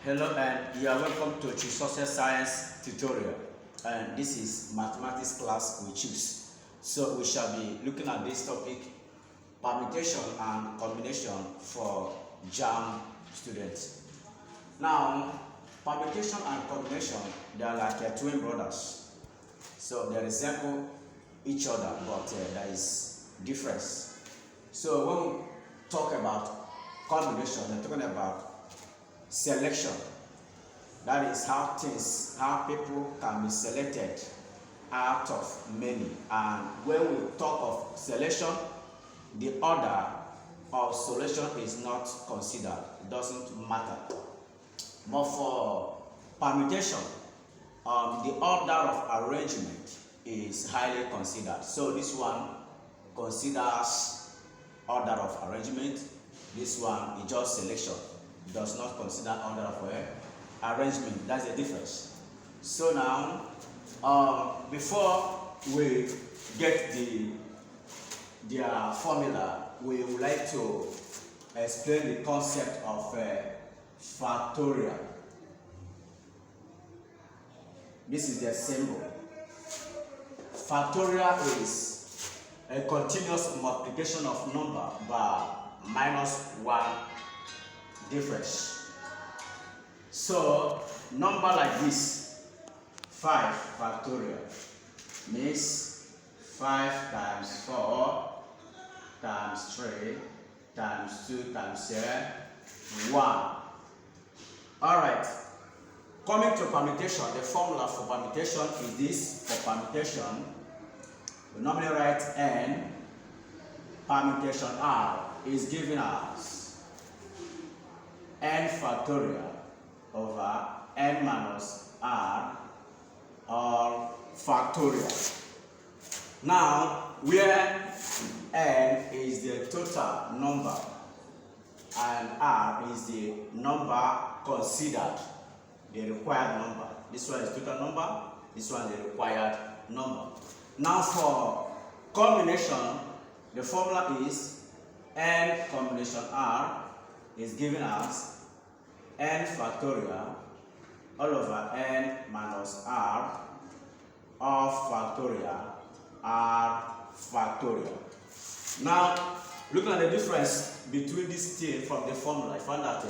Hello and you are welcome to social science tutorial, and this is mathematics class with Chuks. So we shall be looking at this topic, permutation and combination for Jamb students. Now, permutation and combination, they are like twin brothers. So they resemble each other, but there is difference. So when we talk about combination, we're talking about selection. That is how people can be selected out of many. And when we talk of selection, the order of selection is not considered. It doesn't matter. But for permutation, the order of arrangement is highly considered. So this one considers order of arrangement. This one is just selection. Does not consider order of arrangement. That's the difference. So now, before we get their formula, we would like to explain the concept of factorial. This is the symbol. Factorial is a continuous multiplication of number by -1 difference. So number like this, 5 factorial, means 5 times 4 times 3 times 2 times 1. Alright, coming to permutation, the formula for permutation is this. For permutation, we normally write n, permutation r is given as n factorial over n minus r all factorial. Now, where n is the total number and r is the number considered, the required number. This one is total number, this one is the required number. Now for combination, the formula is n combination r is given as n factorial all over n minus r of factorial r factorial. Now, looking at the difference between these things from the formula, I found that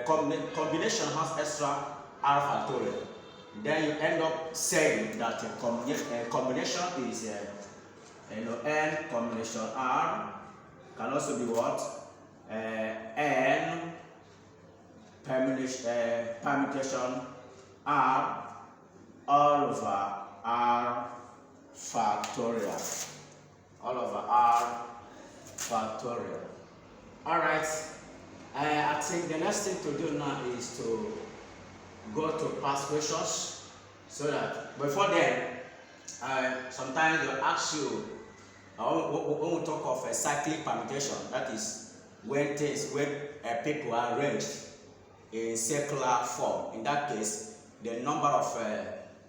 combination has extra r factorial. Then you end up saying that combination is n combination r can also be what? N permutation r all over r factorial. All over r factorial. Alright, I think the next thing to do now is to go to past questions, so that before then, sometimes they'll ask you, when we talk of a cyclic permutation, that is when people are arranged in circular form. In that case, the number of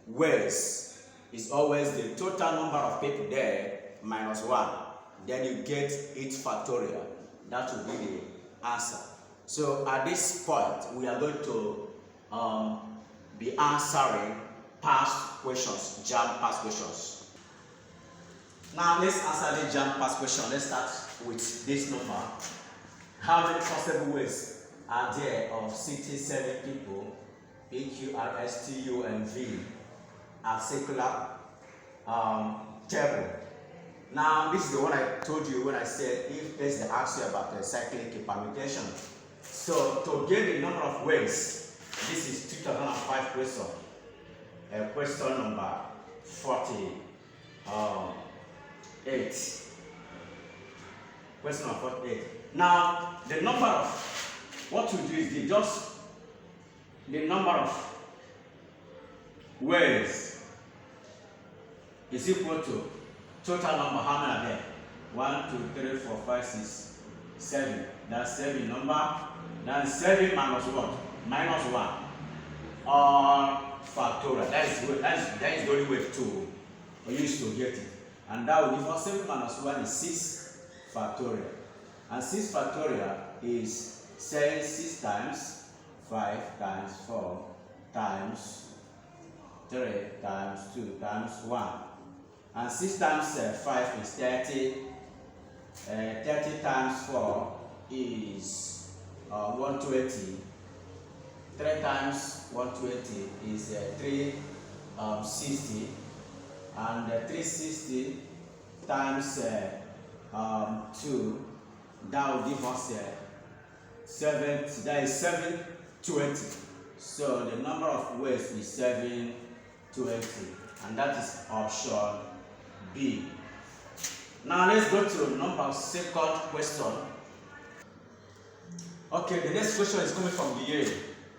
ways is always the total number of people there minus 1. Then you get it factorial. That will be the answer. So at this point, we are going to be answering past questions, Jamb past questions. Now let's answer the Jamb past question. Let's start with this number. How many possible ways are there of seating 7 people, P, Q, R, S, T, U, and V, at circular table? Now, this is the one I told you when I said if there's the answer about the cyclic permutation. So, to get the number of ways, this is 2005 question, question number 48. Question number 48. Now, the number of, what we do is just the number of ways is equal to total number. How many are there? 1, 2, 3, 4, 5, 6, 7. That's 7 number. Then 7 minus what? Minus 1. Or factorial. That is the only way to use to get it. And that will give us 7 minus 1 is 6 factorial. And 6 factorial is saying 6 times 5 times 4 times 3 times 2 times 1. And 6 times 5 is 30. 30 times 4 is 120. 3 times 120 is 360. And 360 times 2, that will give us 70. That is 720. So the number of ways is 720, and that is option B. Now let's go to second question. Okay, the next question is coming from the year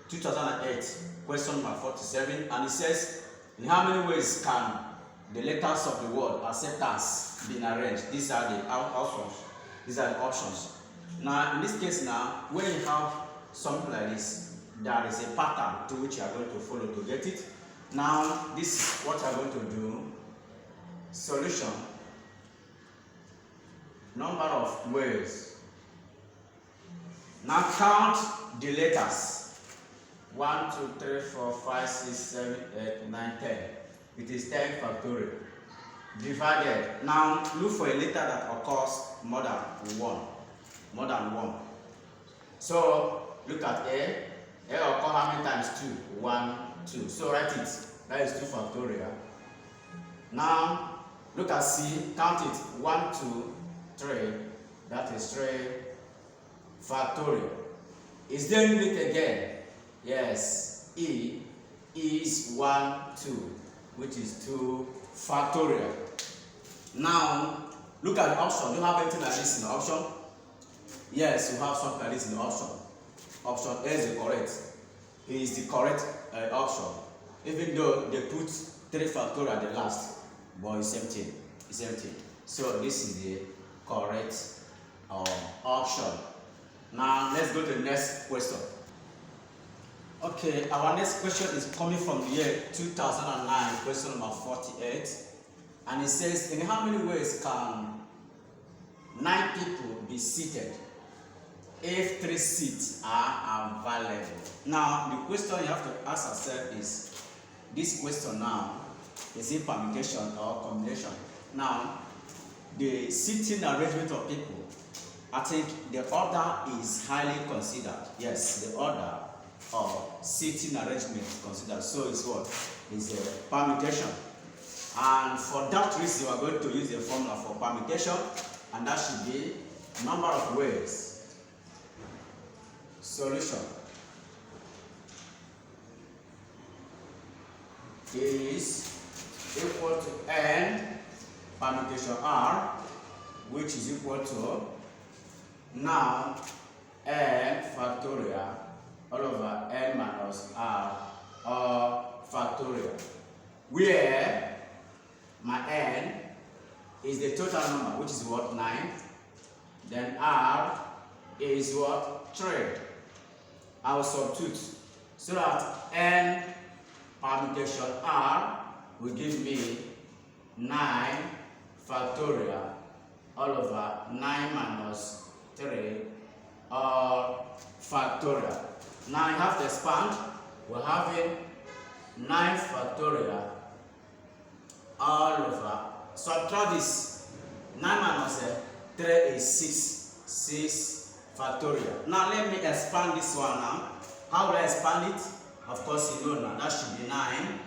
2008, question number 47, and it says, in how many ways can the letters of the word acceptance be arranged? These are the options. These are the options. Now, in this case now, when you have something like this, there is a pattern to which you are going to follow to get it. Now, this is what you are going to do. Solution. Number of ways. Now count the letters. 1, 2, 3, 4, 5, 6, 7, 8, 9, 10. It is 10 factorial. Divided. Now look for a letter that occurs more than 1. More than 1. So look at A. A occurs how many times? 2. 1, 2. So write it. That is 2 factorial. Now look at C. Count it. 1, 2, 3. That is 3 factorial. Is there any letter again? Yes. E is 1, 2, which is 2 factorial. Now look at the option. Do you have anything like this in the option? Yes, you have something like this in the option. Option A is the correct. It is the correct option. Even though they put 3 factorial at the last, but it's empty. It's empty. So this is the correct option. Now let's go to the next question. Okay, our next question is coming from the year 2009, question number 48, and it says, in how many ways can 9 people be seated if 3 seats are available? Now, the question you have to ask yourself is, this question now, is it permutation or combination? Now, the seating arrangement of people, I think the order is highly considered. Yes, the order of seating arrangement is considered. So it's what? It's a permutation. And for that reason, we are going to use the formula for permutation, and that should be number of ways. Solution is equal to n permutation r, which is equal to now n factorial all over n minus r factorial, where my n is the total number, which is what? 9. Then r is what? 3. I will substitute so that n permutation r will give me 9 factorial all over 9 minus 3 factorial. Now I have to expand. We're having 9 factorial all over. Subtract this. 9 minus 3 is 6 factorial. Now let me expand this one now. How will I expand it? Of course, you know now. That should be 9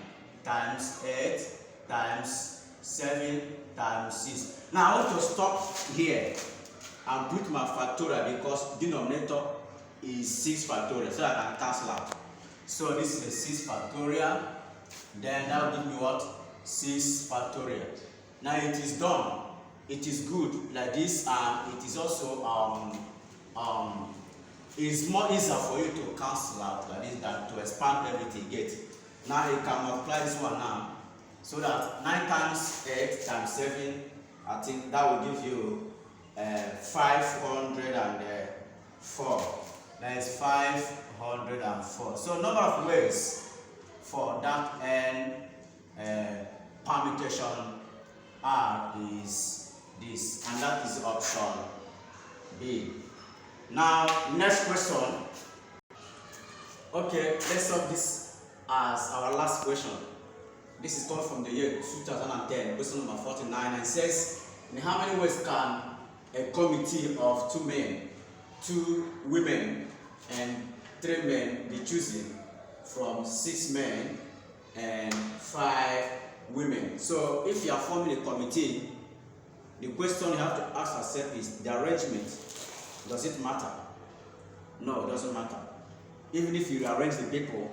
times 8 times 7 times 6. Now I want to stop here and put my factorial because denominator is 6 factorial, so I can cancel out. So this is a 6 factorial. Then that will give me what? 6 factorial. Now it is done. It is good like this, and it is also it's more easier for you to cancel out like this than to expand everything yet. Now you can multiply this one now, so that 9 times 8 times 7, I think that will give you 504. That is 504. So number of ways for that n permutation r is this, and that is option B. Now next question. Okay, let's solve this as our last question. This is coming from the year 2010, question number 49, and it says, in how many ways can a committee of 2 men, 2 women, and 3 men be chosen from 6 men and 5 women? So if you are forming a committee, the question you have to ask yourself is, the arrangement, does it matter? No, it doesn't matter. Even if you arrange the people,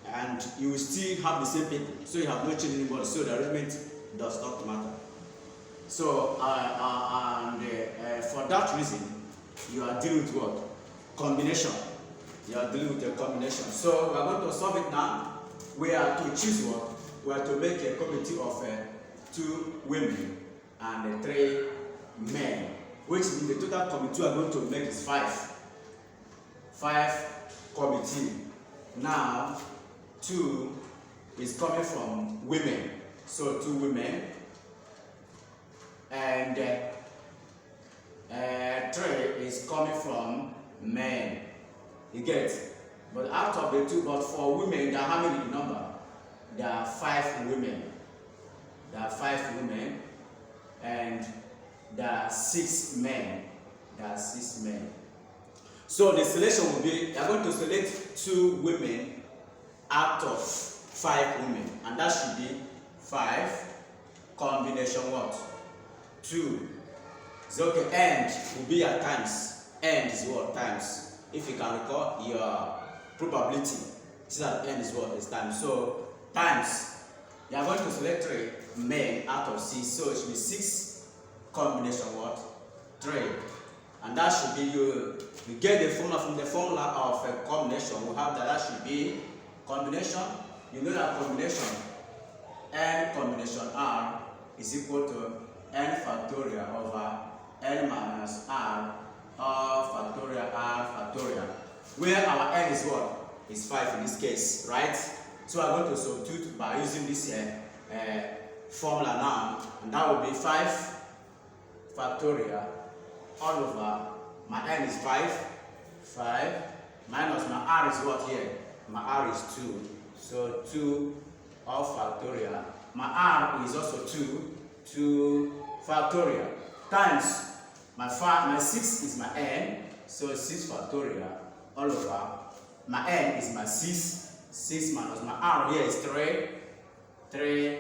and you will still have the same people, so you have not changed anybody, so the arrangement does not matter. So for that reason, you are dealing with what? Combination. You are dealing with a combination. So we are going to solve it now. We are to choose what? We are to make a committee of 2 women and 3 men, which means the total committee we are going to make is 5. 5 committee. Now 2 is coming from women, so 2 women, and 3 is coming from men. You get? But out of the 2, but for women, there are how many in number? There are 5 women. There are 5 women, and there are 6 men. There are 6 men. So the selection will be, you are going to select 2 women out of 5 women, and that should be 5 combination what? 2. So okay, and will be at times. And is what? Times. If you can recall your probability, see that n is what? Is times. So times, you are going to select 3 men out of 6, so it should be 6 combination what? 3. And that should be, you get the formula from the formula of a combination. We have that should be combination. You know that combination, n combination r is equal to n factorial over n minus r factorial r factorial, where our n is what? Is 5 in this case, right? So I'm going to substitute by using this formula now, and that will be 5 factorial all over my n is 5 minus my r is what here? My r is 2, so 2 all factorial. My r is also 2 factorial times my 6 is my n, so 6 factorial all over my n is my 6 minus my r here is 3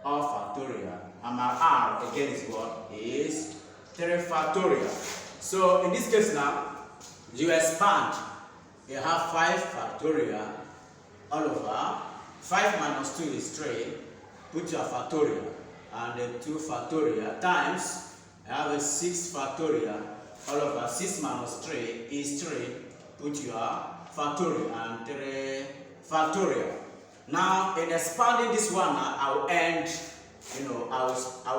all factorial, and my r again is what? Is 3 factorial. So in this case now, you expand. You have 5 factorial all over 5 minus 2 is 3. Put your factorial, and then 2 factorial times I have a 6 factorial all over 6 minus 3 is 3. Put your factorial and 3 factorial. Now in expanding this one, I will end.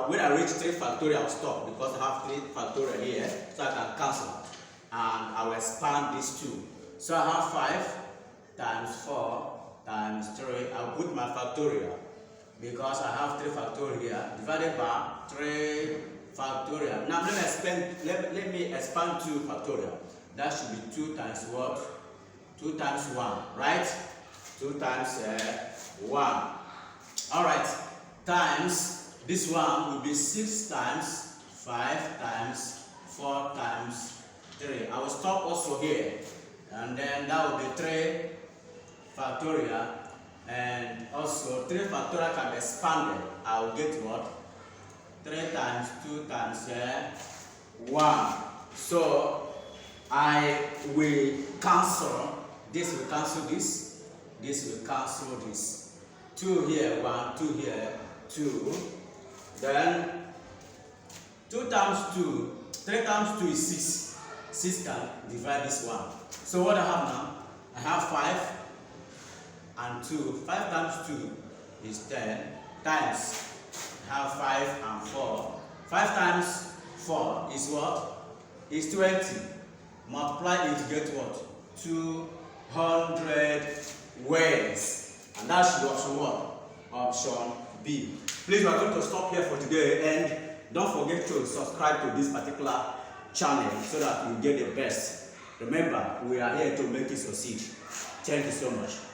When I reach 3 factorial, I'll stop because I have 3 factorial here, so I can cancel, and I will expand these 2. So I have 5 times 4 times 3. I'll put my factorial because I have 3 factorial here divided by 3 factorial. Now let me expand 2 factorial. That should be 2 times what? 2 times 1, right? 2 times 1. All right. Times this one will be 6 times 5 times 4 times 3. I will stop also here, and then that will be 3 factorial, and also 3 factorial can be expanded. I will get what? 3 times 2 times 1. So I will cancel this, will cancel this, this will cancel this. 2 here, 1, 2 here, 2. Then 2 times 2, 3 times 2 is 6. 6 can divide this one. So what I have now? I have 5 and 2. 5 times 2 is 10 times I have 5 and 4. 5 times 4 is what? Is 20. Multiply it to get what? 200 words. And that should be option what? Option B. Please, we are going to stop here for today, and don't forget to subscribe to this particular channel so that you get the best Remember, we are here to make you succeed. Thank you so much.